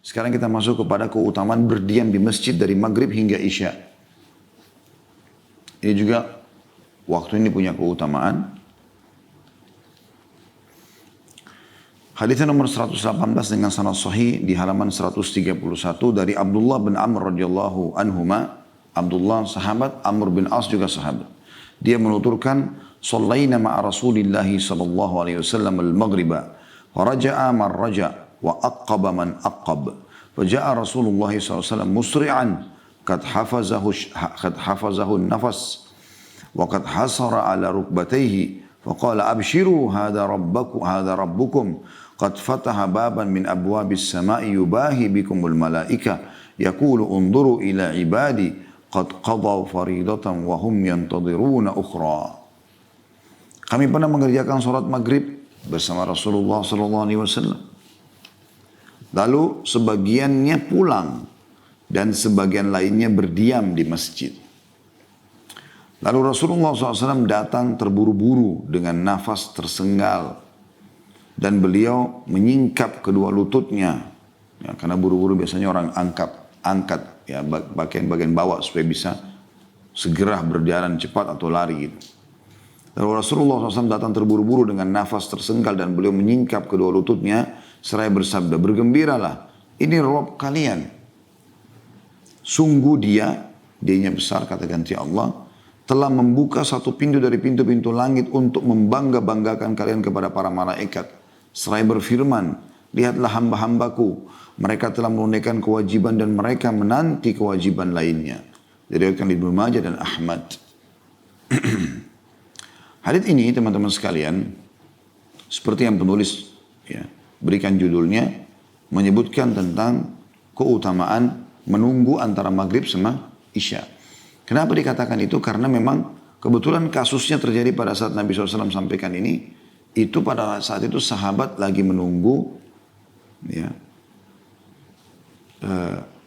Sekarang kita masuk kepada keutamaan berdiam di masjid dari maghrib hingga isya. Ini juga waktu ini punya keutamaan. Hadisnya nomor 118 dengan sanad sahih di halaman 131 dari Abdullah bin Amr radhiyallahu anhuma. Abdullah sahabat, Amr bin As juga sahabat. Dia menuturkan, "Shallaina ma'a Rasulillah sallallahu alaihi wasallam al-maghriba, wa raja'a man raja' wa aqaba man aqab. Faja'a Rasulullah sallallahu alaihi wasallam musri'an qad hafazahu an-nafas wa qad hasara ala rukbatayhi. فقال أبشروا هذا ربكم قد فتح بابا من أبواب السماء يباهي بكم الملائكة يقول انظروا إلى عبادي قد قضوا فريضة وهم ينتظرون أخرى." Kami pernah mengerjakan sholat maghrib bersama Rasulullah SAW. Lalu sebagiannya pulang dan sebagian lainnya berdiam di masjid. Lalu Rasulullah SAW datang terburu-buru dengan nafas tersenggal. Dan beliau menyingkap kedua lututnya. Ya, karena buru-buru biasanya orang angkat ya, bagian bawah supaya bisa segera berjalan cepat atau lari gitu. Lalu Rasulullah SAW datang terburu-buru dengan nafas tersenggal dan beliau menyingkap kedua lututnya. Seraya bersabda, "Bergembiralah, ini Rabb kalian. Sungguh dianya besar," kata ganti Allah, "telah membuka satu pintu dari pintu-pintu langit untuk membangga-banggakan kalian kepada para malaikat. Seraya berfirman, lihatlah hamba-hambaku, mereka telah menunaikan kewajiban dan mereka menanti kewajiban lainnya." Diriwayatkan Ibnu Majah dan Ahmad. Hadits ini teman-teman sekalian, seperti yang penulis ya, berikan judulnya, menyebutkan tentang keutamaan menunggu antara maghrib sama isya. Kenapa dikatakan itu? Karena memang kebetulan kasusnya terjadi pada saat Nabi SAW sampaikan ini. Itu pada saat itu sahabat lagi menunggu ya,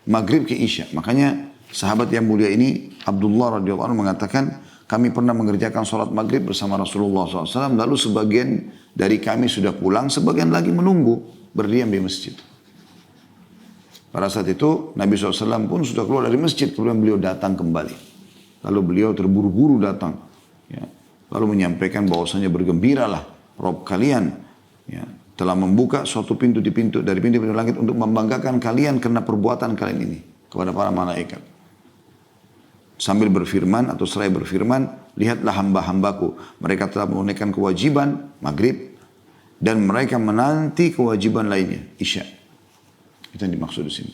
maghrib ke isya. Makanya sahabat yang mulia ini, Abdullah radhiyallahu anhu mengatakan, kami pernah mengerjakan sholat maghrib bersama Rasulullah SAW. Lalu sebagian dari kami sudah pulang, sebagian lagi menunggu, berdiam di masjid. Pada saat itu Nabi SAW pun sudah keluar dari masjid, kemudian beliau datang kembali. Lalu beliau terburu-buru datang, ya. Lalu menyampaikan bahwasanya bergembiralah, Rabb kalian ya, telah membuka suatu pintu dari pintu-pintu langit untuk membanggakan kalian karena perbuatan kalian ini kepada para malaikat. Sambil berfirman atau seraya berfirman, lihatlah hamba-hambaku, mereka telah menunaikan kewajiban maghrib dan mereka menanti kewajiban lainnya, isya. Itu yang dimaksud di sini.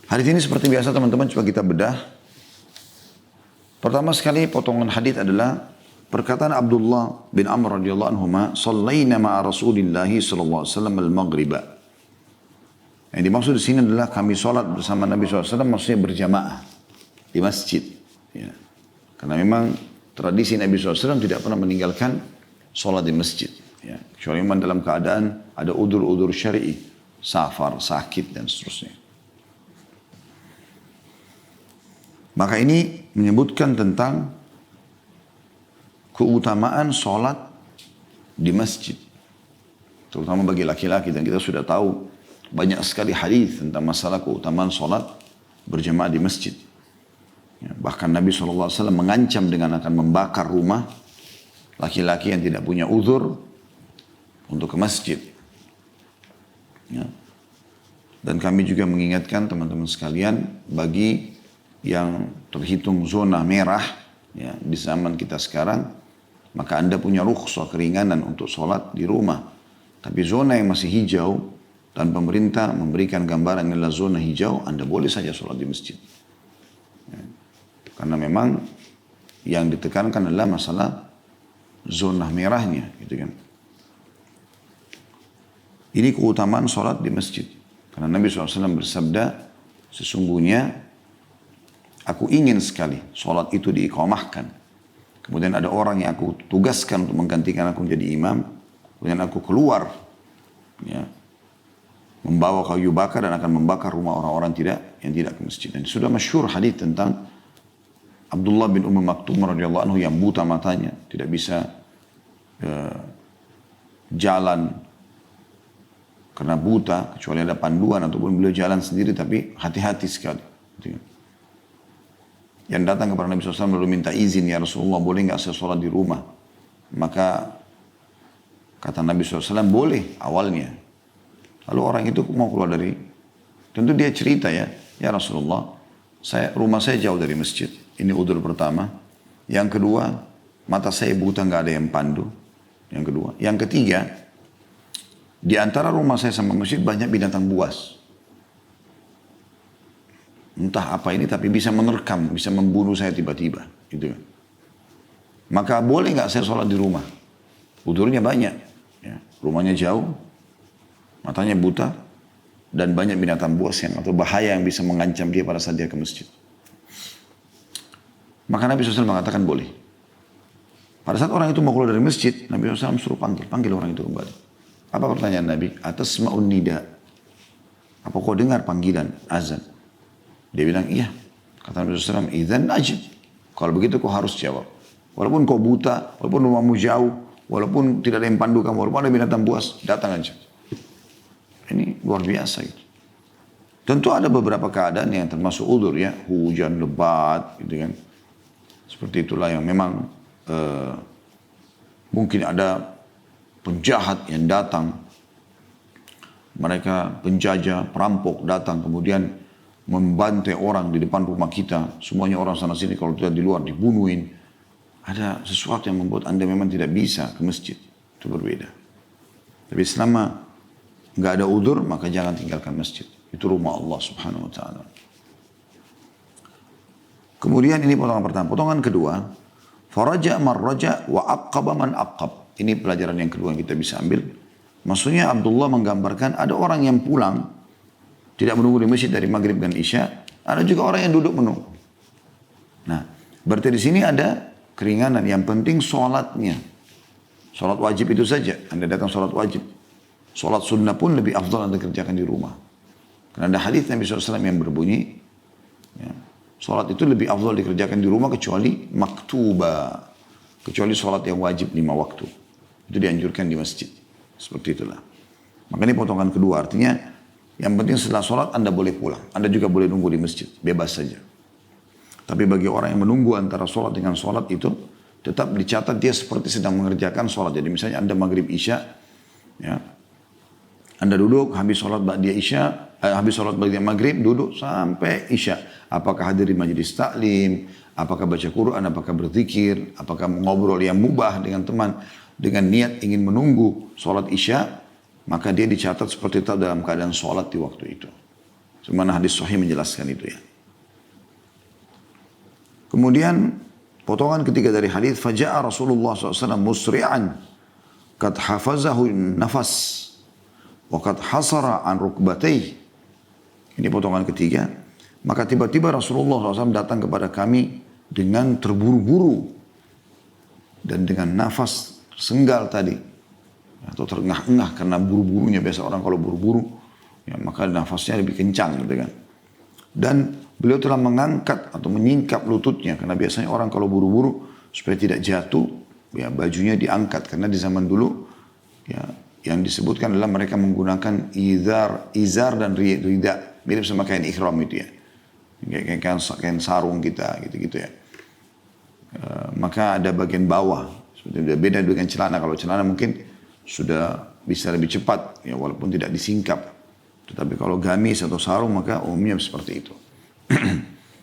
Hadis ini seperti biasa teman-teman, coba kita bedah. Pertama sekali potongan hadis adalah perkataan Abdullah bin Amr radhiyallahu anhuma, "Shallaina ma'a Rasulillah sallallahu alaihi wasallam al-maghriba." Yang dimaksud di sini adalah kami sholat bersama Nabi SAW, maksudnya berjamaah di masjid. Ya. Karena memang tradisi Nabi SAW tidak pernah meninggalkan sholat di masjid. Ya. Kecuali memang dalam keadaan ada udur-udur syar'i, safar, sakit dan seterusnya. Maka ini menyebutkan tentang keutamaan sholat di masjid. Terutama bagi laki-laki, dan kita sudah tahu banyak sekali hadis tentang masalah keutamaan sholat berjamaah di masjid. Ya, bahkan Nabi SAW mengancam dengan akan membakar rumah laki-laki yang tidak punya uzur untuk ke masjid. Ya. Dan kami juga mengingatkan teman-teman sekalian, bagi yang terhitung zona merah ya, di zaman kita sekarang, maka Anda punya rukhsah keringanan untuk sholat di rumah. Tapi zona yang masih hijau dan pemerintah memberikan gambaran adalah zona hijau, Anda boleh saja sholat di masjid. Ya. Karena memang yang ditekankan adalah masalah zona merahnya, gitu kan. Ini keutamaan sholat di masjid. Karena Nabi SAW bersabda, sesungguhnya aku ingin sekali sholat itu diiqamahkan. Kemudian ada orang yang aku tugaskan untuk menggantikan aku menjadi imam. Kemudian aku keluar, ya, membawa kayu bakar dan akan membakar rumah orang-orang yang tidak ke masjid. Dan sudah masyhur hadis tentang Abdullah bin Maktum radhiyallahu anhu yang buta matanya, tidak bisa jalan karena buta, kecuali ada panduan ataupun beliau jalan sendiri, tapi hati-hati sekali. Gitu kan. Yang datang kepada Nabi SAW lalu minta izin, ya Rasulullah boleh nggak saya sholat di rumah? Maka kata Nabi SAW boleh awalnya. Lalu orang itu mau keluar dari, tentu dia cerita ya Rasulullah, rumah saya jauh dari masjid. Ini udzur pertama. Yang kedua, mata saya buta nggak ada yang pandu. Yang kedua, yang ketiga, di antara rumah saya sama masjid banyak binatang buas. Entah apa ini tapi bisa menerkam, bisa membunuh saya tiba-tiba. Gitu. Maka boleh nggak saya sholat di rumah? Udurnya banyak. Ya. Rumahnya jauh, matanya buta, dan banyak binatang buas atau bahaya yang bisa mengancam dia pada saat dia ke masjid. Maka Nabi SAW mengatakan boleh. Pada saat orang itu mau keluar dari masjid, Nabi SAW suruh panggil orang itu kembali. Apa pertanyaan Nabi? Atasma'un nida. Apa kau dengar panggilan azan? Dia bilang iya. Kata Nabi SAW, idzan ajib. Kalau begitu kau harus jawab. Walaupun kau buta, walaupun rumahmu jauh, walaupun tidak ada yang pandu kamu, walaupun ada binatang buas, datang aja. Ini luar biasa gitu. Tentu ada beberapa keadaan yang termasuk udzur ya, hujan lebat gitu kan. Seperti itulah yang memang mungkin ada penjahat yang datang, mereka penjajah, perampok datang kemudian membantai orang di depan rumah kita, semuanya orang sana sini kalau tidak di luar dibunuhin. Ada sesuatu yang membuat Anda memang tidak bisa ke masjid, itu berbeda. Tapi selama nggak ada udzur maka jangan tinggalkan masjid, itu rumah Allah Subhanahu Wa Taala. Kemudian ini potongan pertama, potongan kedua, faraja man raja wa aqaba man aqab. Ini pelajaran yang kedua yang kita bisa ambil. Maksudnya Abdullah menggambarkan ada orang yang pulang, tidak menunggu di masjid dari maghrib dan isya. Ada juga orang yang duduk menunggu. Nah, berarti di sini ada keringanan. Yang penting sholatnya. Sholat wajib itu saja. Anda datang sholat wajib. Sholat sunnah pun lebih afdal Anda kerjakan di rumah. Karena ada hadis Nabi SAW yang berbunyi, ya, sholat itu lebih afdal dikerjakan di rumah kecuali maktubah. Kecuali sholat yang wajib 5 waktu. Itu dianjurkan di masjid. Seperti itulah. Maka ini potongan kedua. Artinya yang penting setelah sholat Anda boleh pulang. Anda juga boleh nunggu di masjid. Bebas saja. Tapi bagi orang yang menunggu antara sholat dengan sholat itu tetap dicatat dia seperti sedang mengerjakan sholat. Jadi misalnya Anda maghrib isya. Ya, Anda duduk habis sholat ba'diyah isya. Habis sholat ba'diyah maghrib duduk sampai isya. Apakah hadir di majelis taklim. Apakah baca Quran. Apakah berzikir. Apakah ngobrol yang mubah dengan teman. Dengan niat ingin menunggu sholat isya, maka dia dicatat seperti itu dalam keadaan sholat di waktu itu. Semana hadis sahih menjelaskan itu ya. Kemudian potongan ketiga dari hadis, faja'a Rasulullah SAW musri'an qad hafazahu nafas wa qad hasara an rukbatayh. Ini potongan ketiga. Maka tiba-tiba Rasulullah SAW datang kepada kami dengan terburu-buru dan dengan nafas senggal tadi atau terengah-engah karena buru-burunya. Biasa orang kalau buru-buru ya maka nafasnya lebih kencang gitu kan. Dan beliau telah mengangkat atau menyingkap lututnya karena biasanya orang kalau buru-buru supaya tidak jatuh ya bajunya diangkat karena di zaman dulu ya yang disebutkan adalah mereka menggunakan izar dan rida mirip sama kain ihram itu ya. Kain sarung kita gitu-gitu ya. Maka ada bagian bawah. Beda dengan celana. Kalau celana mungkin sudah bisa lebih cepat ya walaupun tidak disingkap. Tetapi kalau gamis atau sarung maka umumnya seperti itu.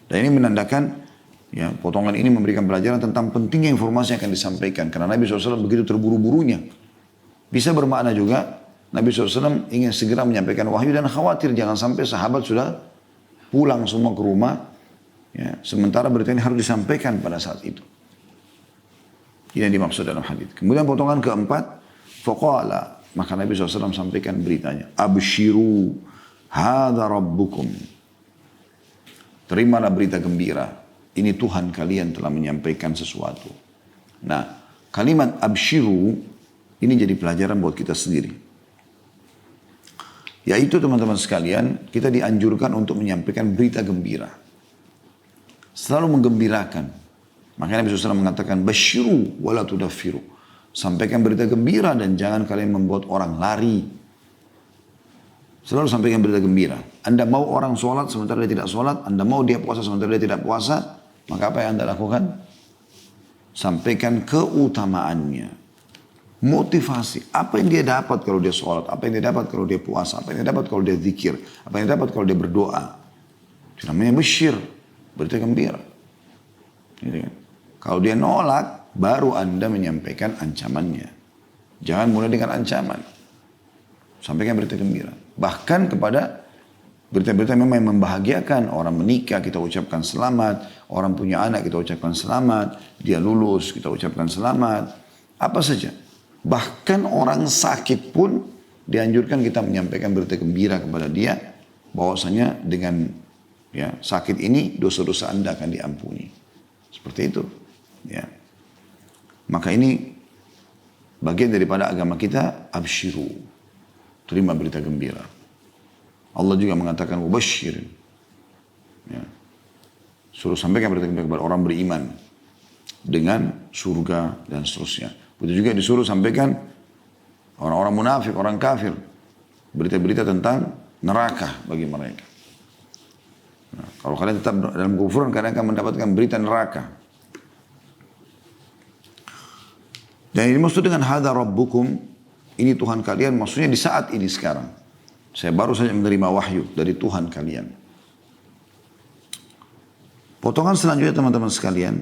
Dan ini menandakan ya potongan ini memberikan pelajaran tentang pentingnya informasi yang akan disampaikan. Karena Nabi SAW begitu terburu-burunya. Bisa bermakna juga Nabi SAW ingin segera menyampaikan wahyu dan khawatir jangan sampai sahabat sudah pulang semua ke rumah. Ya, sementara berita ini harus disampaikan pada saat itu. Ini yang dimaksud dalam hadis. Kemudian potongan keempat, faqala, maka Nabi SAW sampaikan beritanya, abshiru hadza rabbukum. Terimalah berita gembira. Ini Tuhan kalian telah menyampaikan sesuatu. Nah, kalimat abshiru ini jadi pelajaran buat kita sendiri. Yaitu teman-teman sekalian, kita dianjurkan untuk menyampaikan berita gembira. Selalu menggembirakan. Makanya Nabi SAW mengatakan, basyiru wala tudaffiru. Sampaikan berita gembira dan jangan kalian membuat orang lari. Selalu sampaikan berita gembira. Anda mau orang sholat sementara dia tidak sholat, Anda mau dia puasa sementara dia tidak puasa, maka apa yang Anda lakukan? Sampaikan keutamaannya. Motivasi. Apa yang dia dapat kalau dia sholat, apa yang dia dapat kalau dia puasa, apa yang dia dapat kalau dia zikir, apa yang dia dapat kalau dia berdoa. Itu namanya besyir, berita gembira. Gitu kan? Kalau dia nolak, baru Anda menyampaikan ancamannya. Jangan mulai dengan ancaman. Sampaikan berita gembira. Bahkan kepada berita-berita memang yang membahagiakan. Orang menikah, kita ucapkan selamat. Orang punya anak, kita ucapkan selamat. Dia lulus, kita ucapkan selamat. Apa saja. Bahkan orang sakit pun dianjurkan kita menyampaikan berita gembira kepada dia. Bahwasanya dengan sakit ini, dosa-dosa Anda akan diampuni. Seperti itu. Ya. Maka ini bagian daripada agama kita, absyiru. Terima berita gembira. Allah juga mengatakan mubashshir. Ya. Suruh sampaikan berita gembira kepada orang beriman dengan surga dan seterusnya. Begitu juga disuruh sampaikan orang-orang munafik, orang kafir, berita-berita tentang neraka bagi mereka. Nah, kalau kalian tetap dalam kekufuran, kalian akan mendapatkan berita neraka. Dan ini maksud dengan hadza rabbukum, ini Tuhan kalian, maksudnya di saat ini sekarang. Saya baru saja menerima wahyu dari Tuhan kalian. Potongan selanjutnya teman-teman sekalian.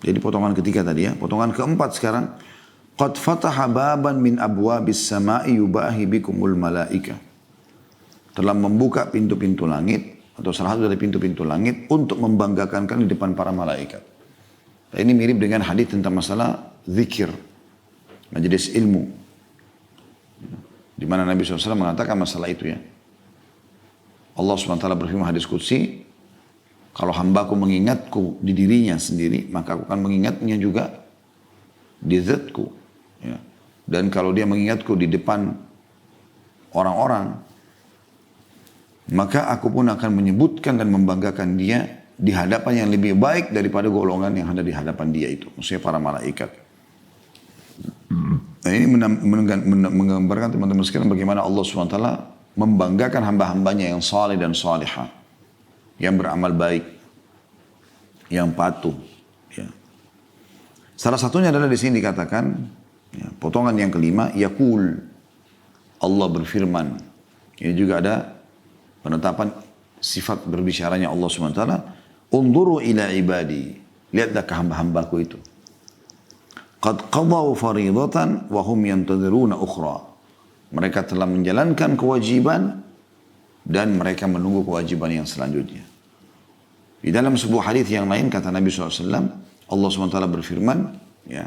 Jadi potongan ketiga tadi ya. Potongan keempat sekarang. Qad fataha baban min abwabis sama'i yubahi bikumul malaika. Telah membuka pintu-pintu langit. Atau salah satu dari pintu-pintu langit. Untuk membanggakan kalian di depan para malaikat. Ini mirip dengan hadis tentang masalah zikir, majelis ilmu, di mana Nabi SAW mengatakan masalah itu ya. Allah SWT berfirman hadis qudsi, kalau hambaku mengingatku di dirinya sendiri, maka aku akan mengingatnya juga di zatku. Ya. Dan kalau dia mengingatku di depan orang-orang, maka aku pun akan menyebutkan dan membanggakan dia di hadapan yang lebih baik daripada golongan yang ada di hadapan dia itu. Maksudnya para malaikat. Nah ini menggambarkan teman-teman sekalian bagaimana Allah SWT membanggakan hamba-hambanya yang saleh dan salihah. Yang beramal baik. Yang patuh. Ya. Salah satunya adalah di sini dikatakan, ya, potongan yang kelima, Yaqul. Allah berfirman. Ini juga ada penetapan sifat berbicaranya Allah SWT. Unduru ila ibadi. Lihatlah ke hamba-hambaku itu. Qad qadaw faridatan wa hum yantadhiruna ukhra. Mereka telah menjalankan kewajiban dan mereka menunggu kewajiban yang selanjutnya. Di dalam sebuah hadis yang lain kata Nabi SAW, Allah SWT berfirman, ya,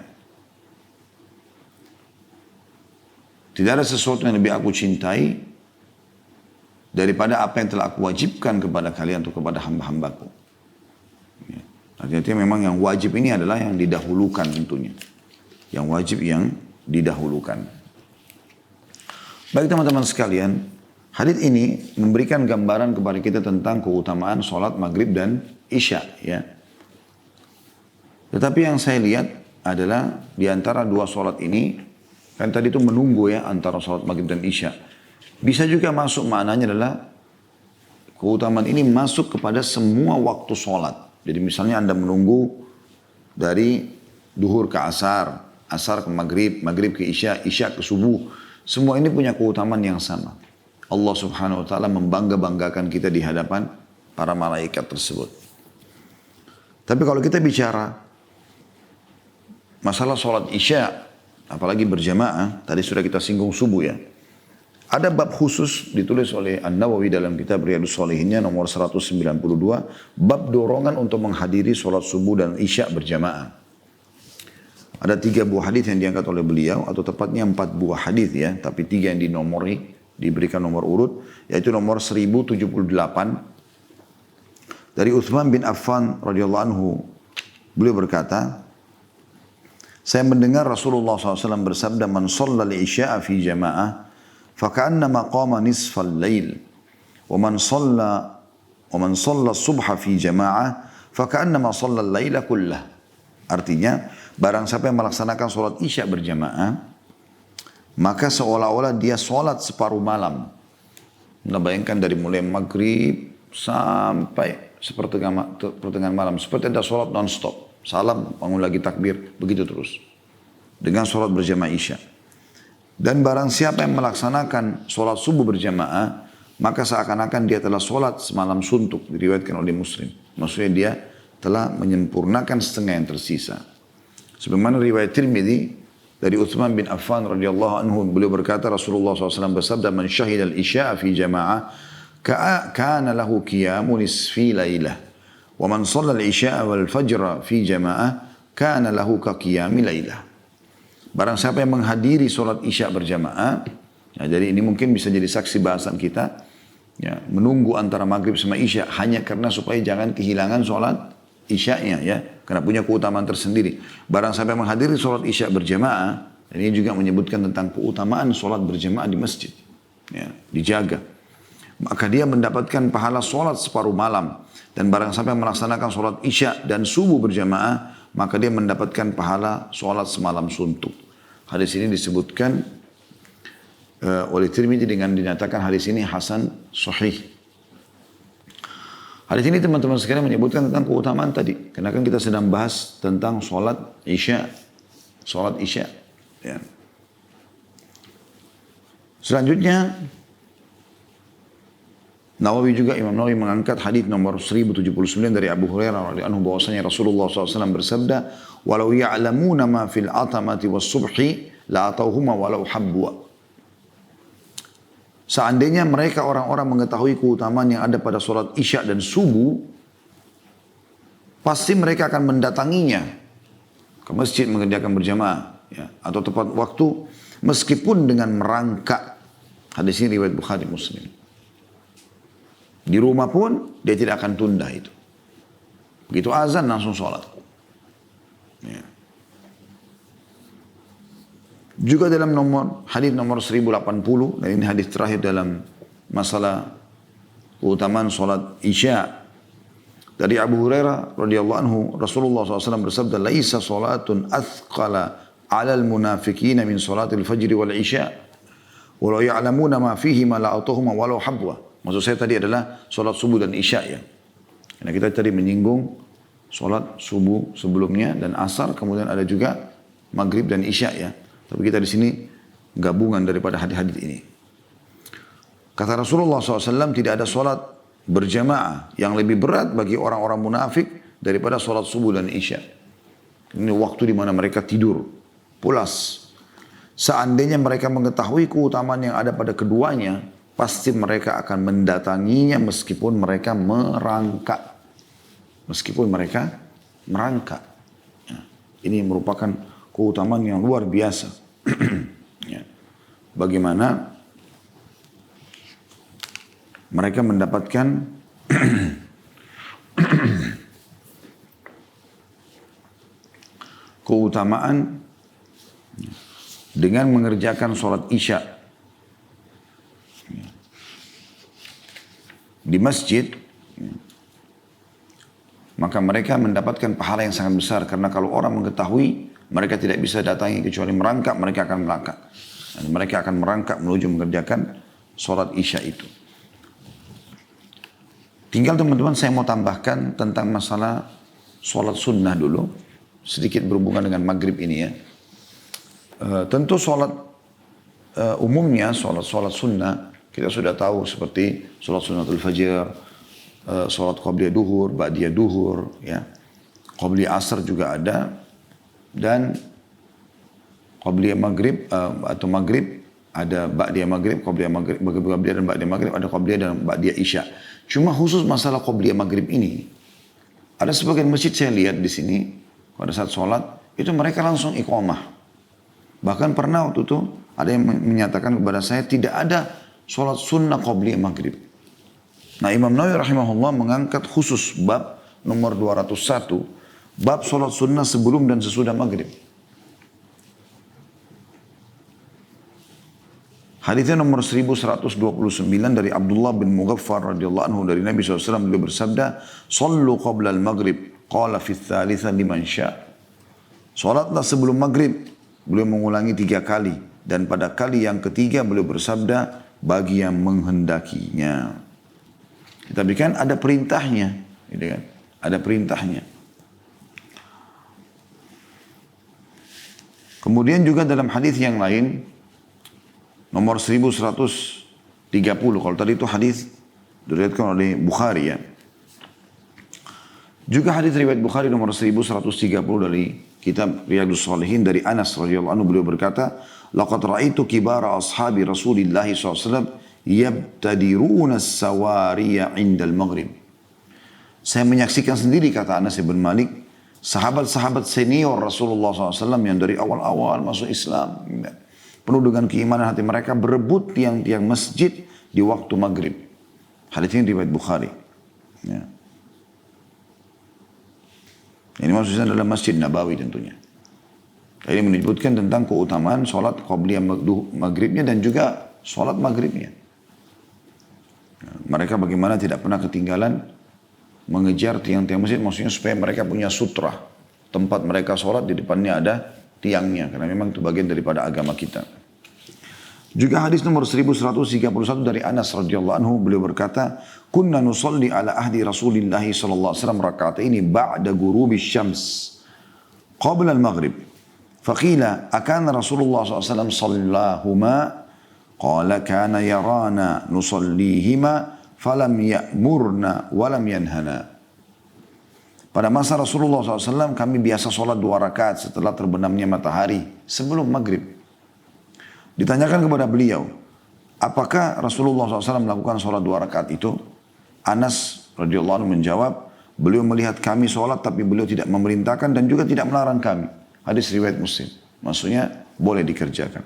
tidak ada sesuatu yang lebih aku cintai daripada apa yang telah aku wajibkan kepada kalian atau kepada hamba-hambaku. Ya. Artinya memang yang wajib ini adalah yang didahulukan tentunya. Yang wajib yang didahulukan. Baik teman-teman sekalian, hadits ini memberikan gambaran kepada kita tentang keutamaan sholat maghrib dan isya. Ya. Tetapi yang saya lihat adalah di antara dua sholat ini, kan tadi itu menunggu ya antara sholat maghrib dan isya. Bisa juga masuk maknanya adalah keutamaan ini masuk kepada semua waktu sholat. Jadi misalnya Anda menunggu dari duhur ke asar, asar ke maghrib, maghrib ke isya, isya ke subuh. Semua ini punya keutamaan yang sama. Allah Subhanahu wa ta'ala membangga-banggakan kita di hadapan para malaikat tersebut. Tapi kalau kita bicara masalah sholat isya, apalagi berjamaah, tadi sudah kita singgung subuh ya. Ada bab khusus ditulis oleh An-Nawawi dalam kitab Riyadhus Shalihinnya nomor 192. Bab dorongan untuk menghadiri sholat subuh dan isya berjamaah. Ada 3 buah hadis yang diangkat oleh beliau, atau tepatnya 4 buah hadis ya. Tapi 3 yang dinomori, diberikan nomor urut. Yaitu nomor 1078. Dari Utsman bin Affan radhiyallahu anhu. Beliau berkata, saya mendengar Rasulullah SAW bersabda, man shalla al-isya'a fi jama'ah فكأنما قام نصف الليل ومن صلى الصبح في جماعة فكأنما صلى الليل كله. Artinya Barang siapa yang melaksanakan sholat isya berjamaah, maka seolah-olah dia sholat separuh malam. Anda bayangkan dari mulai maghrib sampai pertengahan malam. Seperti ada sholat non-stop. Salam, bangun lagi takbir, begitu terus. Dengan sholat berjamaah isya. Dan barang siapa yang melaksanakan sholat subuh berjamaah, maka seakan-akan dia telah sholat semalam suntuk, diriwayatkan oleh Muslim. Maksudnya dia telah menyempurnakan setengah yang tersisa. Sebagaimana riwayat Tirmidzi dari Utsman bin Affan radhiyallahu anhu, beliau berkata Rasulullah SAW bersabda, "Man syahida al-isya'a fi jama'ah kana lahu qiyamu nisfi lailah, wa man shalla al-isya'a wal fajra fi jama'ah kana lahu ka qiyami lailah." Barang siapa yang menghadiri sholat isya berjamaah, ya, jadi ini mungkin bisa jadi saksi bahasan kita, ya, menunggu antara maghrib sama isya hanya karena supaya jangan kehilangan sholat isya'nya, ya, karena punya keutamaan tersendiri. Barang siapa yang menghadiri sholat isya berjamaah, ini juga menyebutkan tentang keutamaan sholat berjamaah di masjid, ya, dijaga. Maka dia mendapatkan pahala sholat separuh malam. Dan barang siapa yang melaksanakan sholat isya dan subuh berjamaah, maka dia mendapatkan pahala sholat semalam suntuk. Hadis ini disebutkan oleh Tirmidzi dengan dinyatakan hadis ini hasan sahih. Hadis ini teman-teman sekalian menyebutkan tentang keutamaan tadi. Karena kan kita sedang bahas tentang sholat isya. Sholat isya. Ya. Selanjutnya, Nawawi juga, Imam Nawawi mengangkat hadis nomor 1079 dari Abu Hurairah radhiyallahu anhu bahwasanya Rasulullah SAW bersabda, "Walau ya'lamuna ma fil atamati was subhi la atauhuma walau habwa." Seandainya mereka orang-orang mengetahui keutamaan yang ada pada sholat isya dan subuh, pasti mereka akan mendatanginya ke masjid mengerjakan berjamaah, ya, atau tepat waktu meskipun dengan merangkak. Hadis ini riwayat Bukhari Muslim. Di rumah pun dia tidak akan tunda itu. Begitu azan langsung sholat. Ya. Juga dalam hadis nomor 1080, dan ini hadis terakhir dalam masalah keutamaan sholat isya. Dari Abu Hurairah radhiyallahu anhu, Rasulullah SAW bersabda, "Laisa sholatun athqala 'alal munafiqina min sholatil fajri wal isya. Walau ya'lamuna ma fihi ma la'atuhuma walau habwa." Maksud saya tadi adalah sholat subuh dan isya, ya. Karena kita tadi menyinggung sholat subuh sebelumnya dan asar, kemudian ada juga maghrib dan isya, ya. Tapi kita di sini gabungan daripada hadis-hadis ini. Kata Rasulullah SAW, tidak ada sholat berjamaah yang lebih berat bagi orang-orang munafik daripada sholat subuh dan isya. Ini waktu di mana mereka tidur, pulas. Seandainya mereka mengetahui keutamaan yang ada pada keduanya, pasti mereka akan mendatanginya meskipun mereka merangkak. Meskipun mereka merangkak. Ya. Ini merupakan keutamaan yang luar biasa. Ya. Bagaimana mereka mendapatkan keutamaan dengan mengerjakan sholat isya di masjid, maka mereka mendapatkan pahala yang sangat besar. Karena kalau orang mengetahui, mereka tidak bisa datangi kecuali merangkak, mereka akan merangkak. Dan mereka akan merangkak menuju mengerjakan sholat isya itu. Tinggal teman-teman saya mau tambahkan tentang masalah sholat sunnah dulu. Sedikit berhubungan dengan maghrib ini, ya. Tentu sholat umumnya, sholat sunnah, kita sudah tahu seperti sholat sunnatul fajr, sholat qabliyah duhur, ba'diyah duhur, ya. Qabliyah asar juga ada. Dan qabliyah maghrib atau maghrib ada ba'diyah maghrib, qabliyah maghrib, qabliyah dan ba'diyah maghrib, ada qabliyah dan ba'diyah isya. Cuma khusus masalah qabliyah maghrib ini, ada sebagian masjid saya lihat di sini pada saat sholat itu mereka langsung iqamah. Bahkan pernah waktu itu ada yang menyatakan kepada saya tidak ada sholat sunnah qabliyah maghrib. Nah, Imam Nawawi rahimahullah mengangkat khusus bab nomor 201. Bab sholat sunnah sebelum dan sesudah maghrib. Hadisnya nomor 1129 dari Abdullah bin Mughaffar radhiyallahu anhu dari Nabi SAW, beliau bersabda, "Sallu qabla al-maghrib, qala fi ats-tsalitsah liman syaa." Salatlah sebelum maghrib. Beliau mengulangi 3 kali. Dan pada kali yang ketiga beliau bersabda, bagi yang menghendakinya. Tapi kan ada perintahnya. Gitu kan? Ada perintahnya. Kemudian juga dalam hadis yang lain, nomor 1130, kalau tadi itu hadis diriwayatkan oleh Bukhari ya. Juga hadis riwayat Bukhari nomor 1130 dari kitab Riyadhus Shalihin dari Anas radhiyallahu anhu, beliau berkata, laqad ra'aitu kibara ashabi Rasulillah SAW yabtadiruna as-sawariya 'inda al-maghrib. Saya menyaksikan sendiri, kata Anas bin Malik, sahabat-sahabat senior Rasulullah SAW yang dari awal-awal masuk Islam, penuh dengan keimanan hati mereka, berebut tiang-tiang masjid di waktu maghrib. Hadis ini riwayat Bukhari. Ya. Ini maksudnya adalah Masjid Nabawi tentunya. Ini menyebutkan tentang keutamaan sholat qabliyah maghribnya dan juga sholat maghribnya. Mereka bagaimana tidak pernah ketinggalan mengejar tiang-tiang masjid, maksudnya supaya mereka punya sutra. Tempat mereka sholat di depannya ada tiangnya, karena memang itu bagian daripada agama kita. Juga hadis nomor 1131 dari Anas radhiyallahu anhu, beliau berkata, kunna nusalli ala ahdi Rasulillah sallallahu alaihi wasallam raka'ataini ba'da ghurubisy syams qabla al-maghrib. Faqila akana Rasulullah sallallahu alaihi wasallam sallahuma? Qala kana yarana nusallihima falam ya'murna walam yanhana. Pada masa Rasulullah SAW kami biasa sholat 2 rakaat setelah terbenamnya matahari sebelum maghrib. Ditanyakan kepada beliau, apakah Rasulullah SAW melakukan sholat 2 rakaat itu? Anas radhiyallahu anhu menjawab, beliau melihat kami sholat tapi beliau tidak memerintahkan dan juga tidak melarang kami. Hadis riwayat Muslim. Maksudnya boleh dikerjakan.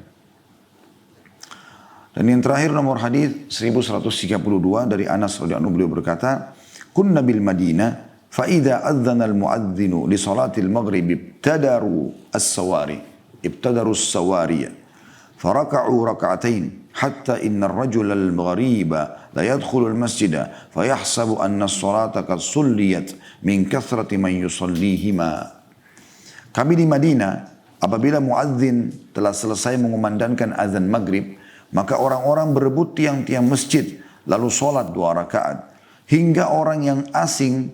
Dan yang terakhir nomor hadis 1132 dari Anas radhiyallahu anhu, beliau berkata, kunna bil Madinah fa idza adzana al muadzinu li salatil maghrib ibtadaru as-sawariya faraka'u rak'atain hatta inna ar-rajula al-ghariba la yadkhulu al-masjida fayahsabu anna as-salata qad sulliyat min kathrati man yusallihima. Kami di Madinah, apabila muadzin telah selesai mengumandangkan azan maghrib, maka orang-orang berebut tiang-tiang masjid lalu sholat 2 rakaat. Hingga orang yang asing,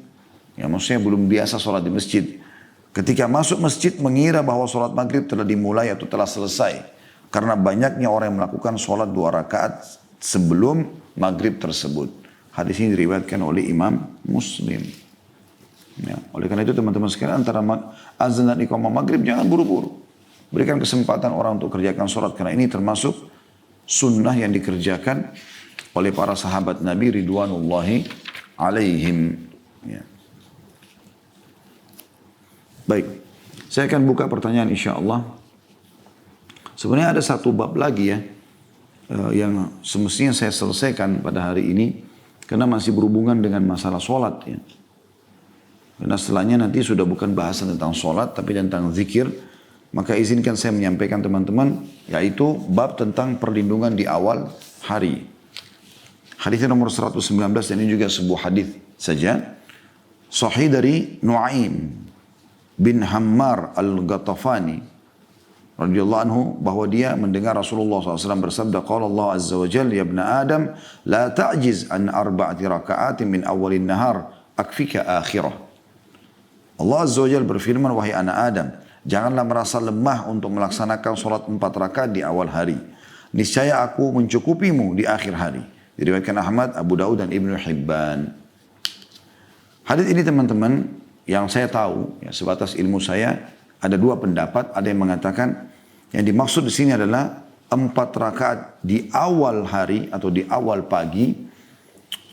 ya maksudnya belum biasa sholat di masjid, ketika masuk masjid mengira bahwa sholat maghrib telah dimulai atau telah selesai. Karena banyaknya orang yang melakukan sholat 2 rakaat sebelum maghrib tersebut. Hadis ini diriwayatkan oleh Imam Muslim. Ya, oleh karena itu teman-teman sekalian, antara azan dan iqamah maghrib jangan buru-buru. Berikan kesempatan orang untuk kerjakan sholat, karena ini termasuk sunnah yang dikerjakan oleh para sahabat Nabi ridwanullahi alaihim. Ya. Baik, saya akan buka pertanyaan insyaAllah. Sebenarnya ada satu bab lagi ya, yang semestinya saya selesaikan pada hari ini, karena masih berhubungan dengan masalah sholat ya. Karena setelahnya nanti sudah bukan bahasan tentang sholat, tapi tentang zikir. Maka izinkan saya menyampaikan teman-teman, yaitu bab tentang perlindungan di awal hari. Hadis nomor 119, ini juga sebuah hadis saja. Sahih dari Nu'aim bin Hammar al-Ghatafani radhiyallahu anhu, bahwa dia mendengar Rasulullah SAW bersabda, qala Allah azza wa jalla, ya ibna Adam, la ta'jiz an 4 raka'atin min awalin nahar, akfika akhirah. Allah azza wa jalla berfirman, wahai anak Adam, janganlah merasa lemah untuk melaksanakan sholat 4 rakaat di awal hari. Niscaya aku mencukupimu di akhir hari. Diriwayatkan Ahmad, Abu Daud dan Ibnu Hibban. Hadis ini teman-teman, yang saya tahu, ya, sebatas ilmu saya, ada 2 pendapat. Ada yang mengatakan, yang dimaksud di sini adalah 4 rakaat di awal hari atau di awal pagi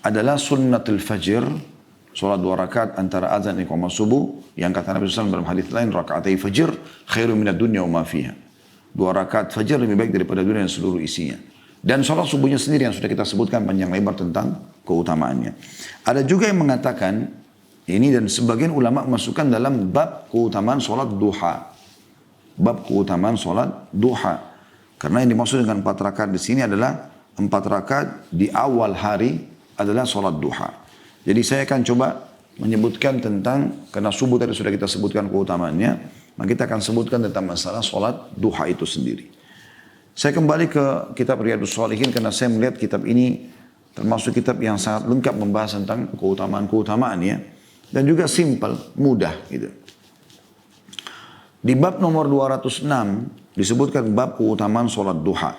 adalah sunnatul fajr. Sholat 2 rakaat antara azan dan iqamah subuh, yang kata Nabi SAW dalam hadis lain, rakaatai fajr khairu minad dunya wa ma fiha. 2 rakaat fajr lebih baik daripada dunia dan seluruh isinya. Dan sholat subuhnya sendiri yang sudah kita sebutkan panjang lebar tentang keutamaannya. Ada juga yang mengatakan ini, dan sebagian ulama masukkan dalam bab keutamaan sholat duha. Bab keutamaan sholat duha. Karena yang dimaksud dengan 4 rakaat di sini adalah 4 rakaat di awal hari adalah sholat duha. Jadi saya akan coba menyebutkan tentang, karena subuh tadi sudah kita sebutkan keutamaannya, Maka kita akan sebutkan tentang masalah sholat duha itu sendiri. Saya kembali ke kitab Riyadhus Shalihin karena saya melihat kitab ini termasuk kitab yang sangat lengkap membahas tentang keutamaan-keutamaan ya. Dan juga simpel, mudah gitu. Di bab nomor 206 disebutkan bab keutamaan sholat duha.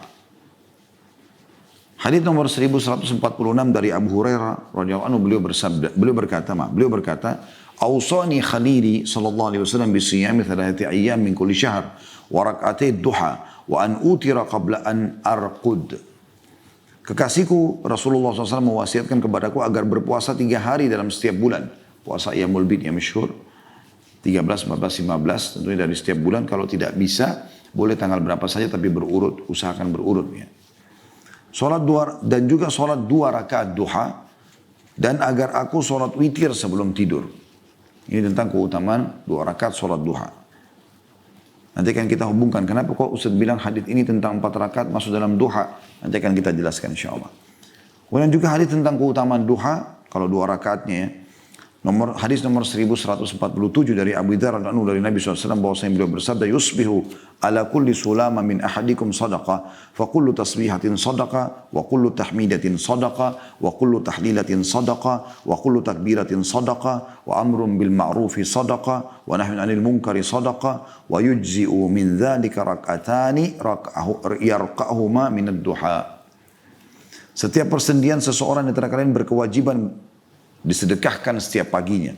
Hadits nomor 1146 dari Abu Hurairah radhiyallahu anhu beliau berkata, "Awsani khalili sallallahu alaihi wasallam bi siyami thalathati ayyam min kulli syahr wa rak'atay duha wa an utira qabla an arqud." Kekasihku Rasulullah SAW mewasiatkan kepadaku agar berpuasa 3 hari dalam setiap bulan. Puasa Ayyamul Bid yang masyhur 13, 14, 15 tentunya dari setiap bulan. Kalau tidak bisa boleh tanggal berapa saja tapi berurut, usahakan berurut ya. Salat dua dan juga salat 2 rakaat duha dan agar aku salat witir sebelum tidur. Ini tentang keutamaan 2 rakaat salat duha. Nanti akan kita hubungkan kenapa kok Ustaz bilang hadis ini tentang 4 rakaat masuk dalam duha. Nanti akan kita jelaskan insyaallah. Kemudian juga hadis tentang keutamaan duha kalau 2 rakaatnya ya. Hadis nomor 1147 dari Abu Dzar radhiyallahu dari Nabi SAW bahwasanya beliau bersabda, "Yusbihu ala kulli sulama min ahadikum sadaqah, fa kullu tasbihatin sadaqah, wa kullu tahmidatin sadaqah, wa kullu tahlilatin sadaqah, wa kullu takbiratin sadaqah, wa amrun bil ma'rufi sadaqah, wa nahyun 'anil munkari sadaqah, wa yujzi'u min dzalika rak'atani yarqa'uhuma min ad-duha." Setiap persendian seseorang di antara kalian berkewajiban disedekahkan setiap paginya.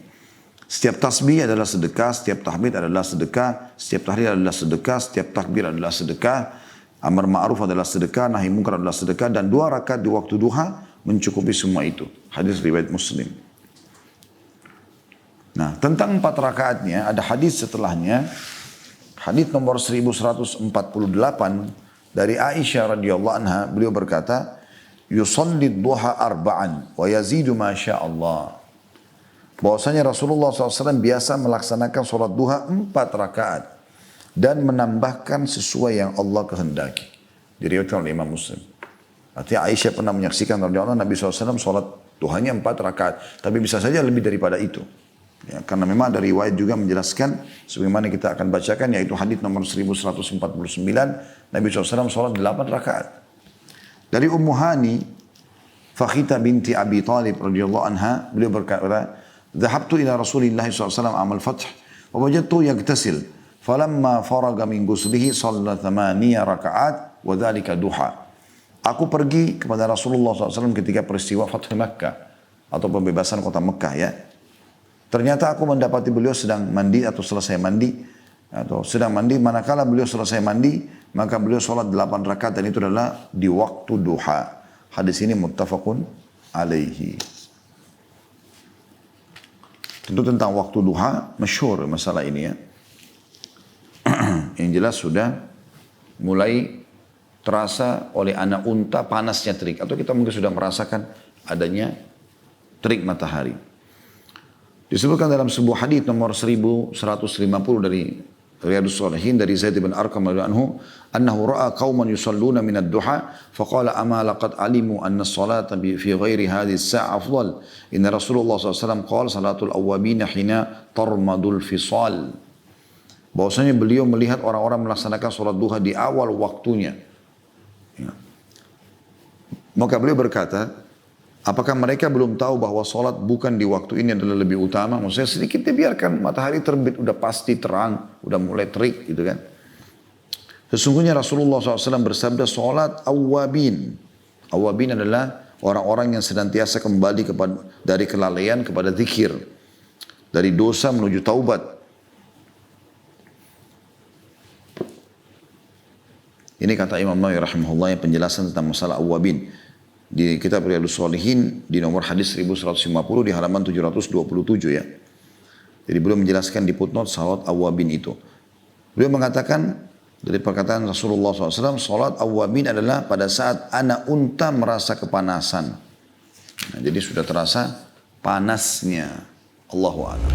Setiap tasbih adalah sedekah, setiap tahmid adalah sedekah, setiap tahlil adalah sedekah, setiap takbir adalah sedekah, amar ma'ruf adalah sedekah, nahi munkar adalah sedekah, dan 2 rakaat di waktu duha mencukupi semua itu. Hadis riwayat Muslim. Nah, tentang 4 rakaatnya ada hadis setelahnya. Hadis nomor 1148 dari Aisyah radhiyallahu anha, beliau berkata, "Yusalli duha arba'an wa yazidu ma Allah." Bahwasanya Rasulullah SAW biasa melaksanakan sholat duha 4 rakaat dan menambahkan sesuai yang Allah kehendaki. Diriwayatkan oleh Imam Muslim. Artinya Aisyah pernah menyaksikan radhiyallahu anha Nabi SAW sholat duhanya 4 rakaat, tapi bisa saja lebih daripada itu. Ya, karena memang ada riwayat juga menjelaskan sebagaimana kita akan bacakan yaitu hadis nomor 1149 Nabi SAW sholat 8 rakaat. Dari Ummu Hani, Fakhita binti Abi Talib radhiyallahu anha, beliau berkata, "Dhahabtu ila Rasulillah SAW amal fath, wa wajadtu yagtasil, falamma faraga min ghuslihi shalla 8 rakaat, wa dhalika duha." Aku pergi kepada Rasulullah SAW ketika peristiwa Fath Makkah atau pembebasan kota Mekah ya. Ternyata aku mendapati beliau sedang mandi atau selesai mandi atau sedang mandi. Manakala beliau selesai mandi, maka beliau sholat 8 rakaat dan itu adalah di waktu duha. Hadis ini muttafaqun alaihi. Tentu tentang waktu duha, masyhur masalah ini ya. Yang jelas sudah mulai terasa oleh anak unta panasnya terik. Atau kita mungkin sudah merasakan adanya terik matahari. Disebutkan dalam sebuah hadis nomor 1150 dari Riyadhus Shalihin dari Zaid bin Arqam radhiyallahu anhu, annahu ra'a qauman yusalluna min ad-duha faqala ama laqad alimu anna as-salata fi ghairi hadhihi as-sa'a afdal. Inna Rasulullah SAW qala salatul awwabin hina tarmadul fisal. Bahwasanya beliau melihat orang-orang melaksanakan salat duha di awal waktunya. Ya. Maka beliau berkata, apakah mereka belum tahu bahwa sholat bukan di waktu ini adalah lebih utama? Maksudnya sedikit dibiarkan matahari terbit, udah pasti terang, udah mulai terik gitu kan. Sesungguhnya Rasulullah SAW bersabda sholat awwabin. Awwabin adalah orang-orang yang senantiasa kembali dari kelalaian kepada zikir. Dari dosa menuju taubat. Ini kata Imam Nawawi rahimahullah yang penjelasan tentang masalah awwabin. Di kitab Riyadhus Shalihin di nomor hadis 1150 di halaman 727 ya. Jadi beliau menjelaskan di footnote salat awwabin itu. Beliau mengatakan dari perkataan Rasulullah SAW, salat awwabin adalah pada saat anak unta merasa kepanasan. Nah, jadi sudah terasa panasnya. Allahu a'lam.